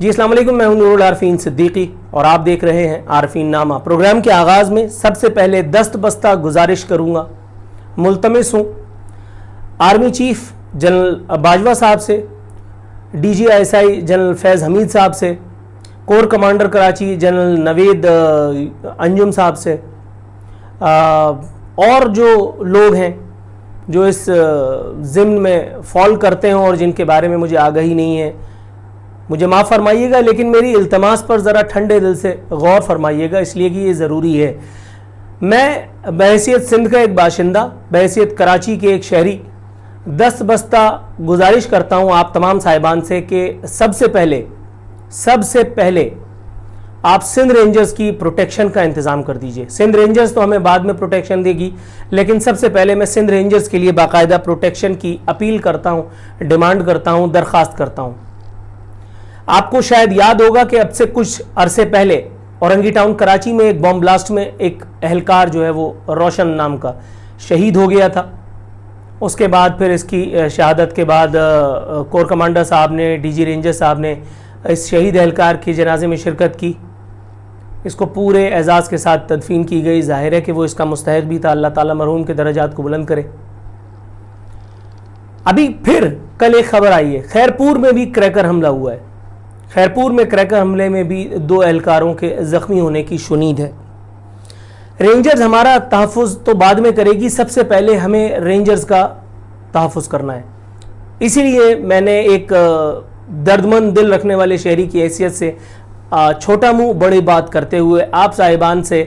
جی السلام علیکم، میں ہوں نور العارفین صدیقی اور آپ دیکھ رہے ہیں عارفین نامہ۔ پروگرام کے آغاز میں سب سے پہلے دست بستہ گزارش کروں گا، ملتمس ہوں army chief general Bajwa sahab سے، D G I S I general Faiz Hameed sahab سے، corps commander Karachi general Naveed Anjum sahab سے، اور جو لوگ ہیں جو اس ضمن میں فال کرتے ہیں اور جن کے بارے میں مجھے آگاہی نہیں ہے، مجھے معاف فرمائیے گا، لیکن میری التماس پر ذرا ٹھنڈے دل سے غور فرمائیے گا، اس لیے کہ یہ ضروری ہے۔ میں بحیثیت سندھ کا ایک باشندہ، بحیثیت کراچی کے ایک شہری، دست بستہ گزارش کرتا ہوں آپ تمام صاحبان سے کہ سب سے پہلے آپ سندھ رینجرز کی پروٹیکشن کا انتظام کر دیجئے۔ سندھ رینجرز تو ہمیں بعد میں پروٹیکشن دے گی، لیکن سب سے پہلے میں سندھ رینجرز کے لیے باقاعدہ پروٹیکشن کی اپیل کرتا ہوں، ڈیمانڈ کرتا ہوں، درخواست کرتا ہوں۔ آپ کو شاید یاد ہوگا کہ اب سے کچھ عرصے پہلے اورنگی ٹاؤن کراچی میں ایک بم بلاسٹ میں ایک اہلکار جو ہے وہ روشن نام کا شہید ہو گیا تھا۔ اس کے بعد پھر اس کی شہادت کے بعد کور کمانڈر صاحب نے، ڈی جی رینجر صاحب نے اس شہید اہلکار کی جنازے میں شرکت کی، اس کو پورے اعزاز کے ساتھ تدفین کی گئی۔ ظاہر ہے کہ وہ اس کا مستحق بھی تھا، اللہ تعالیٰ مرحوم کے درجات کو بلند کرے۔ ابھی پھر کل ایک خبر آئی ہے، خیرپور میں بھی کریکر حملہ ہوا ہے۔ خیرپور میں کریکر حملے میں بھی 2 اہلکاروں کے زخمی ہونے کی شنید ہے۔ رینجرز ہمارا تحفظ تو بعد میں کرے گی، سب سے پہلے ہمیں رینجرز کا تحفظ کرنا ہے۔ اسی لیے میں نے ایک دردمند دل رکھنے والے شہری کی حیثیت سے چھوٹا منہ بڑی بات کرتے ہوئے آپ صاحبان سے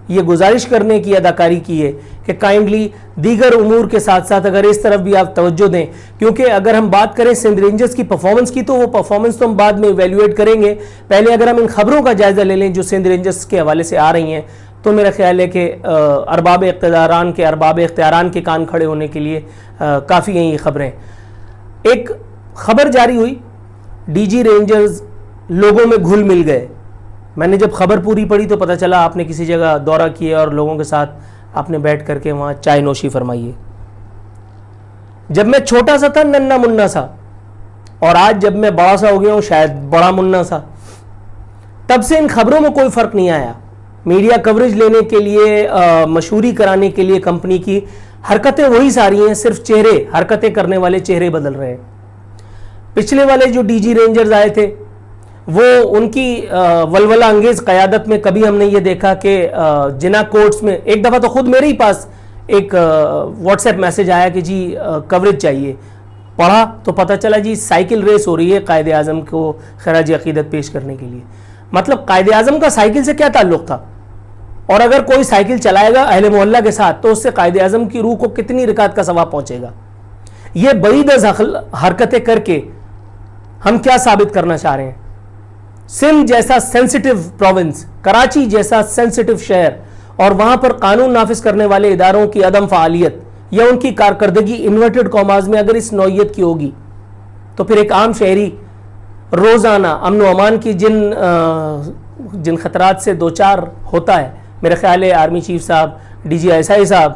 یہ گزارش کرنے کی اداکاری کی ہے کہ کائنڈلی دیگر امور کے ساتھ ساتھ اگر اس طرف بھی آپ توجہ دیں، کیونکہ اگر ہم بات کریں سندھ رینجرز کی پرفارمنس کی تو وہ پرفارمنس تو ہم بعد میں ایویلویٹ کریں گے۔ پہلے اگر ہم ان خبروں کا جائزہ لے لیں جو سندھ رینجرز کے حوالے سے آ رہی ہیں، تو میرا خیال ہے کہ ارباب اختیاران کے کان کھڑے ہونے کے لیے کافی ہیں یہ خبریں۔ ایک خبر جاری ہوئی، ڈی جی رینجرز لوگوں میں گھل مل گئے۔ میں نے جب خبر پوری پڑھی تو پتہ چلا آپ نے کسی جگہ دورہ کیا اور لوگوں کے ساتھ آپ نے بیٹھ کر کے وہاں چائے نوشی فرمائی ہے۔ جب میں چھوٹا سا تھا، ننا منا سا، اور آج جب میں بڑا سا ہو گیا ہوں، شاید بڑا منا سا، تب سے ان خبروں میں کوئی فرق نہیں آیا۔ میڈیا کوریج لینے کے لیے، مشہوری کرانے کے لیے کمپنی کی حرکتیں وہی ساری ہیں، صرف حرکتیں کرنے والے چہرے بدل رہے ہیں۔ پچھلے والے جو ڈی جی رینجرز آئے تھے، وہ ان کی ولولہ انگیز قیادت میں کبھی ہم نے یہ دیکھا کہ جناح کورٹس میں ایک دفعہ تو خود میرے ہی پاس ایک واٹس ایپ میسج آیا کہ جی کوریج چاہیے۔ پڑھا تو پتہ چلا جی سائیکل ریس ہو رہی ہے قائد اعظم کو خراج عقیدت پیش کرنے کے لیے۔ مطلب قائد اعظم کا سائیکل سے کیا تعلق تھا؟ اور اگر کوئی سائیکل چلائے گا اہل محلہ کے ساتھ تو اس سے قائد اعظم کی روح کو کتنی رکعت کا ثواب پہنچے گا؟ یہ بعید از عقل حرکتیں کر کے ہم کیا ثابت کرنا چاہ رہے ہیں؟ سندھ جیسا سینسٹیو پروونس، کراچی جیسا سینسٹیو شہر، اور وہاں پر قانون نافذ کرنے والے اداروں کی عدم فعالیت یا ان کی کارکردگی انورٹڈ کاماز میں اگر اس نوعیت کی ہوگی تو پھر ایک عام شہری روزانہ امن و امان کی جن خطرات سے دوچار ہوتا ہے، میرا خیال ہے آرمی چیف صاحب، D G I S I صاحب،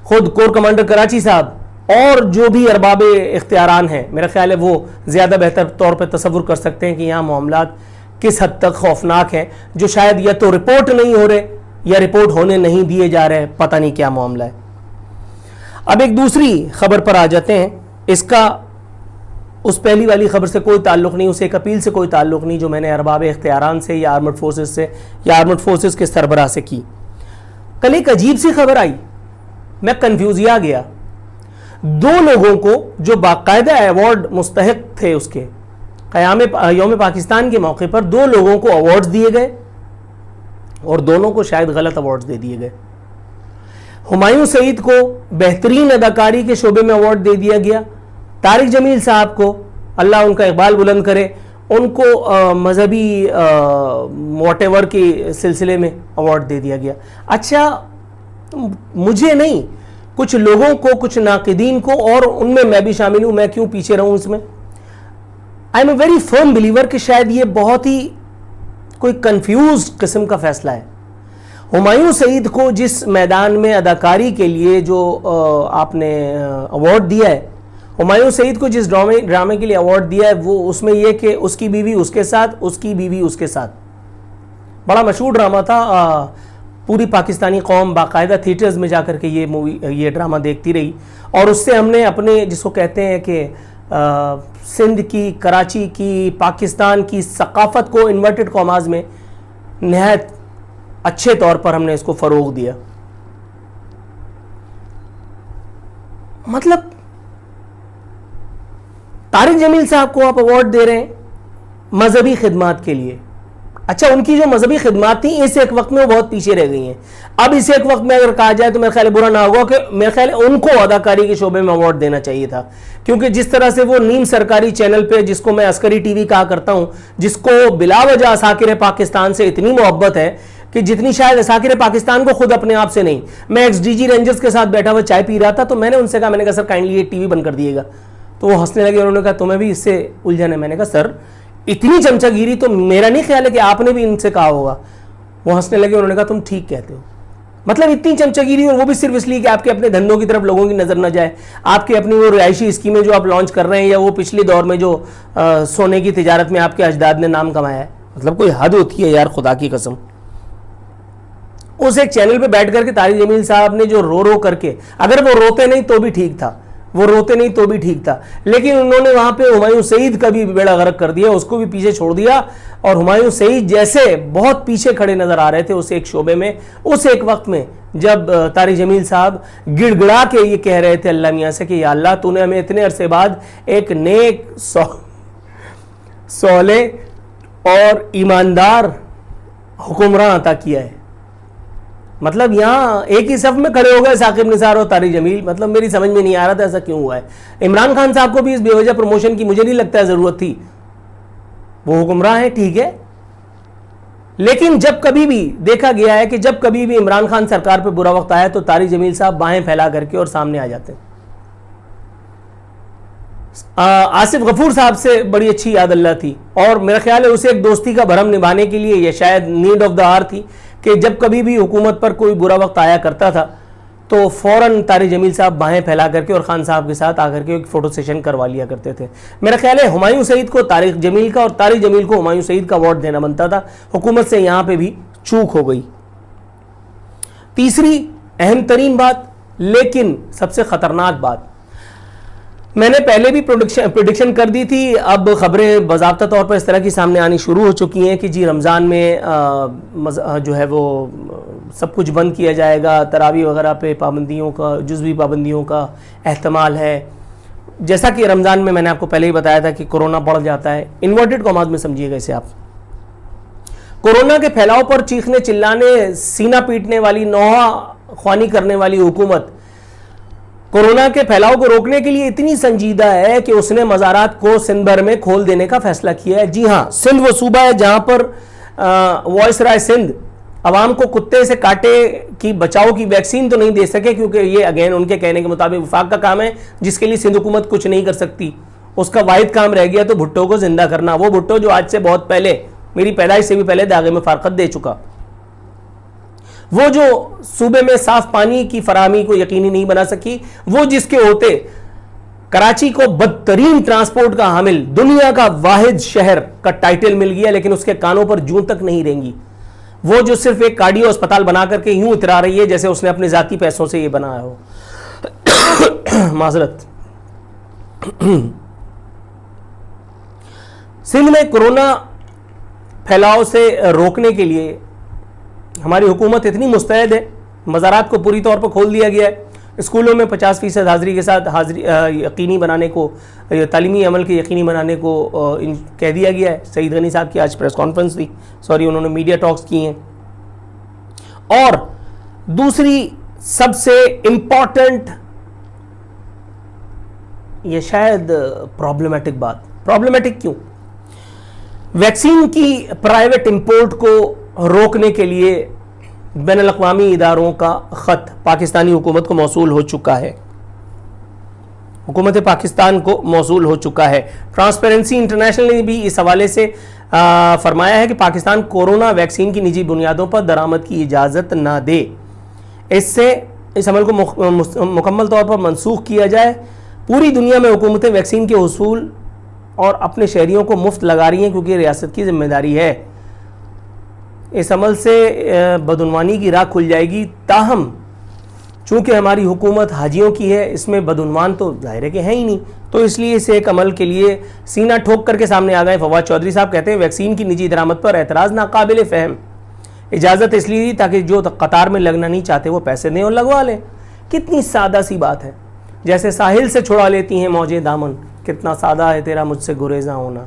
خود کور کمانڈر کراچی صاحب اور جو بھی ارباب اختیاران ہیں، میرا خیال ہے وہ زیادہ بہتر طور پہ تصور کر سکتے ہیں کہ یہاں معاملات کس حد تک خوفناک ہیں، جو شاید یا تو رپورٹ نہیں ہو رہے یا رپورٹ ہونے نہیں دیے جا رہے، پتہ نہیں کیا معاملہ ہے۔ اب ایک دوسری خبر پر آ جاتے ہیں، اس کا اس پہلی والی خبر سے کوئی تعلق نہیں، اس ایک اپیل سے کوئی تعلق نہیں جو میں نے ارباب اختیاران سے یا آرمڈ فورسز سے یا آرمڈ فورسز کے سربراہ سے کی۔ کل ایک عجیب سی خبر آئی، میں کنفیوزیا گیا۔ 2 لوگوں کو جو باقاعدہ ایوارڈ مستحق تھے، اس کے یوم پاکستان کے موقع پر 2 لوگوں کو ایوارڈز دیے گئے اور دونوں کو شاید غلط ایوارڈز دے دیے گئے۔ ہمایوں سعید کو بہترین اداکاری کے شعبے میں ایوارڈ دے دیا گیا، طارق جمیل صاحب کو اللہ ان کا اقبال بلند کرے، ان کو مذہبی واٹ ایور کے سلسلے میں ایوارڈ دے دیا گیا۔ اچھا، مجھے نہیں، کچھ لوگوں کو، کچھ ناقدین کو، اور ان میں بھی شامل ہوں، میں کیوں پیچھے رہوں اس میں۔ I am a very firm believer کہ شاید یہ بہت ہی کوئی کنفیوزڈ قسم کا فیصلہ ہے۔ ہمایوں سعید کو جس میدان میں اداکاری کے لیے جو آپ نے ایوارڈ دیا ہے، ہمایوں سعید کو جس ڈرامے کے لیے ایوارڈ دیا ہے وہ اس میں یہ کہ اس کی بیوی اس کے ساتھ، اس کی بیوی اس کے ساتھ. بڑا مشہور ڈرامہ تھا، پوری پاکستانی قوم باقاعدہ تھیٹرز میں جا کر کے یہ ڈرامہ دیکھتی رہی، اور اس سے ہم نے اپنے جس کو کہتے ہیں کہ سندھ کی، کراچی کی، پاکستان کی ثقافت کو انورٹڈ کاماز میں نہایت اچھے طور پر ہم نے اس کو فروغ دیا. مطلب طارق جمیل صاحب کو آپ ایوارڈ دے رہے ہیں مذہبی خدمات کے لیے. اچھا، ان کی جو مذہبی خدمات تھیں اس ایک وقت میں وہ بہت پیچھے رہ گئی ہیں. اب اس ایک وقت میں اگر کہا جائے تو میرے خیال برا نہ ہوگا کہ میرے خیال ان کو اداکاری کے شعبے میں ایوارڈ دینا چاہیے تھا، کیونکہ جس طرح سے وہ نیم سرکاری چینل پہ، جس کو میں عسکری ٹی وی کہا کرتا ہوں، جس کو بلا وجہ عساکر پاکستان سے اتنی محبت ہے کہ جتنی شاید عساکر پاکستان کو خود اپنے آپ سے نہیں. میں ایکس ڈی جی رینجرز کے ساتھ بیٹھا ہوا چائے پی رہا تھا تو میں نے ان سے کہا، میں نے کہا سر کائنڈلی یہ ٹی وی بند کر دیے گا. تو وہ ہنسنے لگے، انہوں نے کہا تمہیں بھی اس سے الجھن ہے. میں نے کہا سر اتنی چمچہ گیری تو میرا نہیں خیال ہے کہ آپ نے بھی ان سے کہا ہوگا. وہ ہنسنے لگے، انہوں نے کہا تم ٹھیک کہتے ہو. مطلب اتنی چمچہ گیری، اور وہ بھی صرف اس لیے کہ آپ کے اپنے دھندوں کی طرف لوگوں کی نظر نہ جائے، آپ کے اپنی وہ رہائشی اسکیمیں جو آپ لانچ کر رہے ہیں، یا وہ پچھلے دور میں جو سونے کی تجارت میں آپ کے اجداد نے نام کمایا ہے. مطلب کوئی حد ہوتی ہے یار، خدا کی قسم. اس ایک چینل پہ بیٹھ کر کے طارق جمیل صاحب نے جو رو کر کے، اگر وہ روتے نہیں تو بھی ٹھیک تھا، لیکن انہوں نے وہاں پہ ہمایوں سعید کا بھی بیڑا غرق کر دیا، اس کو بھی پیچھے چھوڑ دیا. اور ہمایوں سعید جیسے بہت پیچھے کھڑے نظر آ رہے تھے اس ایک شعبے میں، اس ایک وقت میں جب طارق جمیل صاحب گڑ گڑا کے یہ کہہ رہے تھے اللہ میاں سے کہ یا اللہ تو نے ہمیں اتنے عرصے بعد ایک نیک، صالح اور ایماندار حکمراں عطا کیا ہے. مطلب یہاں ایک ہی صف میں کھڑے ہو گئے ثاقب نثار اور طارق جمیل. مطلب میری سمجھ میں نہیں آ رہا تھا ایسا کیوں ہوا ہے. عمران خان صاحب کو بھی اس بے وجہ پروموشن کی مجھے نہیں لگتا ہے ضرورت تھی، وہ حکمراں ہیں ٹھیک ہے، لیکن جب کبھی بھی دیکھا گیا ہے کہ جب کبھی بھی عمران خان سرکار پہ برا وقت آیا تو طارق جمیل صاحب باہیں پھیلا کر کے اور سامنے آ جاتے ہیں. آصف غفور صاحب سے بڑی اچھی یاد اللہ تھی، اور میرا خیال ہے اسے ایک دوستی کا بھرم نبھانے کے لیے یہ شاید نیڈ آف دا آر تھی کہ جب کبھی بھی حکومت پر کوئی برا وقت آیا کرتا تھا تو فوراً طارق جمیل صاحب باہیں پھیلا کر کے اور خان صاحب کے ساتھ آ کر کے ایک فوٹو سیشن کروا لیا کرتے تھے. میرا خیال ہے ہمایوں سعید کو طارق جمیل کا اور طارق جمیل کو ہمایوں سعید کا ایوارڈ دینا بنتا تھا. حکومت سے یہاں پہ بھی چوک ہو گئی. تیسری اہم ترین بات لیکن سب سے خطرناک بات، میں نے پہلے بھی پریڈکشن کر دی تھی، اب خبریں باضابطہ طور پر اس طرح کی سامنے آنی شروع ہو چکی ہیں کہ جی رمضان میں جو ہے وہ سب کچھ بند کیا جائے گا، تراویح وغیرہ پہ پابندیوں کا، جزوی پابندیوں کا احتمال ہے. جیسا کہ رمضان میں نے آپ کو پہلے ہی بتایا تھا کہ کورونا بڑھ جاتا ہے. انورٹڈ کاماز میں سمجھیے گا اسے آپ. کورونا کے پھیلاؤ پر چیخنے چلانے، سینہ پیٹنے والی، نوحہ خوانی کرنے والی حکومت کورونا کے پھیلاؤ کو روکنے کے لیے اتنی سنجیدہ ہے کہ اس نے مزارات کو سندھ بھر میں کھول دینے کا فیصلہ کیا ہے. جی ہاں، سندھ وہ صوبہ ہے جہاں پر وائس رائے سندھ عوام کو کتے سے کاٹے کی بچاؤ کی ویکسین تو نہیں دے سکے، کیونکہ یہ اگین ان کے کہنے کے مطابق وفاق کا کام ہے جس کے لیے سندھ حکومت کچھ نہیں کر سکتی. اس کا واحد کام رہ گیا تو بھٹو کو زندہ کرنا، وہ بھٹو جو آج سے بہت پہلے، میری پیدائش سے بھی پہلے داغے میں فارقت دے چکا، وہ جو صوبے میں صاف پانی کی فراہمی کو یقینی نہیں بنا سکی، وہ جس کے ہوتے کراچی کو بدترین ٹرانسپورٹ کا حامل، دنیا کا واحد شہر کا ٹائٹل مل گیا لیکن اس کے کانوں پر جون تک نہیں رہیں گی، وہ جو صرف ایک کارڈیو اسپتال بنا کر کے یوں اترا رہی ہے جیسے اس نے اپنے ذاتی پیسوں سے یہ بنایا ہو. معذرت. سندھ میں کورونا پھیلاؤ سے روکنے کے لیے ہماری حکومت اتنی مستعد ہے، مزارات کو پوری طور پر کھول دیا گیا ہے، اسکولوں میں 50% حاضری کے ساتھ یقینی بنانے کو، تعلیمی عمل کے یقینی بنانے کو کہہ دیا گیا ہے. سعید غنی صاحب کی آج پریس کانفرنس تھی، انہوں نے میڈیا ٹاکس کی ہیں. اور دوسری سب سے امپورٹنٹ، یہ شاید پرابلمیٹک بات، پرابلمیٹک کیوں؟ ویکسین کی پرائیویٹ امپورٹ کو روکنے کے لیے بین الاقوامی اداروں کا خط پاکستانی حکومت کو موصول ہو چکا ہے، حکومت پاکستان کو موصول ہو چکا ہے. ٹرانسپیرنسی انٹرنیشنل نے بھی اس حوالے سے فرمایا ہے کہ پاکستان کورونا ویکسین کی نجی بنیادوں پر درآمد کی اجازت نہ دے، اس عمل کو مکمل طور پر منسوخ کیا جائے. پوری دنیا میں حکومتیں ویکسین کے حصول اور اپنے شہریوں کو مفت لگا رہی ہیں کیونکہ یہ ریاست کی ذمہ داری ہے. اس عمل سے بدعنوانی کی راہ کھل جائے گی. تاہم چونکہ ہماری حکومت حاجیوں کی ہے, اس میں بدعنوان تو ظاہر ہے کہ ہیں ہی نہیں, تو اس لیے اس ایک عمل کے لیے سینہ ٹھوک کر کے سامنے آ گئے. فواد چودھری صاحب کہتے ہیں ویکسین کی نجی درآمد پر اعتراض ناقابل فہم. اجازت اس لیے دی تاکہ جو قطار میں لگنا نہیں چاہتے وہ پیسے دیں اور لگوا لیں. کتنی سادہ سی بات ہے, جیسے ساحل سے چھڑا لیتی ہیں موجیں دامن, کتنا سادہ ہے تیرا مجھ سے گریزاں ہونا.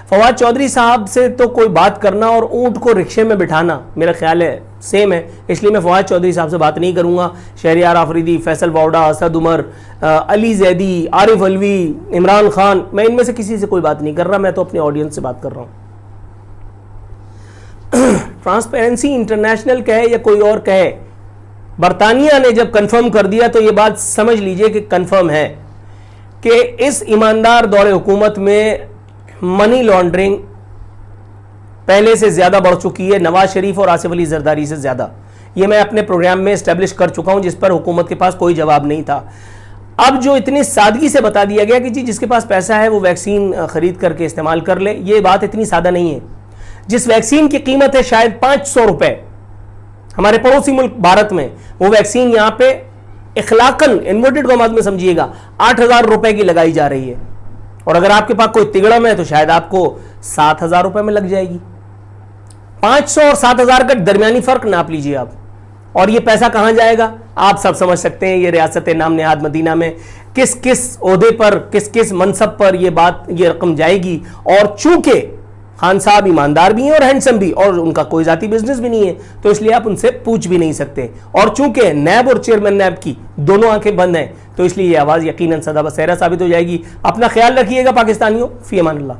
فواد چودھری صاحب سے تو کوئی بات کرنا اور اونٹ کو رکشے میں بٹھانا میرا خیال ہے سیم ہے, اس لیے میں فواد چودھری صاحب سے بات نہیں کروں گا. شہریار آفریدی, فیصل واؤڈا, اسد عمر, علی زیدی, عارف علوی, عمران خان, میں ان میں سے کسی سے کوئی بات نہیں کر رہا, میں تو اپنے آڈینس سے بات کر رہا ہوں. ٹرانسپیرنسی انٹرنیشنل کہے یا کوئی اور کہے, برطانیہ نے جب کنفرم کر دیا تو یہ بات سمجھ لیجئے کہ کنفرم ہے کہ اس ایماندار دور حکومت میں منی لانڈرنگ پہلے سے زیادہ بڑھ چکی ہے, نواز شریف اور آصف علی زرداری سے زیادہ. یہ میں اپنے پروگرام میں اسٹیبلش کر چکا ہوں, جس پر حکومت کے پاس کوئی جواب نہیں تھا. اب جو اتنی سادگی سے بتا دیا گیا کہ جی جس کے پاس پیسہ ہے وہ ویکسین خرید کر کے استعمال کر لے, یہ بات اتنی سادہ نہیں ہے. جس ویکسین کی قیمت ہے شاید 500 روپے ہمارے پڑوسی ملک بھارت میں, وہ ویکسین یہاں پہ اخلاقاً انورٹڈ کاماز میں سمجھیے گا 8000 روپے کی لگائی جا رہی ہے, اور اگر آپ کے پاس کوئی تگڑم ہے تو شاید آپ کو 7000 روپے میں لگ جائے گی. 500 اور 7000 کا درمیانی فرق ناپ لیجئے آپ, اور یہ پیسہ کہاں جائے گا آپ سب سمجھ سکتے ہیں. یہ ریاست نام نہاد مدینہ میں کس کس عہدے پر, کس کس منصب پر یہ رقم جائے گی. اور چونکہ خان صاحب ایماندار بھی ہیں اور ہینڈسم بھی, اور ان کا کوئی ذاتی بزنس بھی نہیں ہے, تو اس لیے آپ ان سے پوچھ بھی نہیں سکتے. اور چونکہ نیب اور چیئرمین نیب کی دونوں آنکھیں بند ہیں, تو اس لیے یہ آواز یقیناً صدا بصیرہ ثابت ہو جائے گی. اپنا خیال رکھیے گا پاکستانیوں, فی امان اللہ.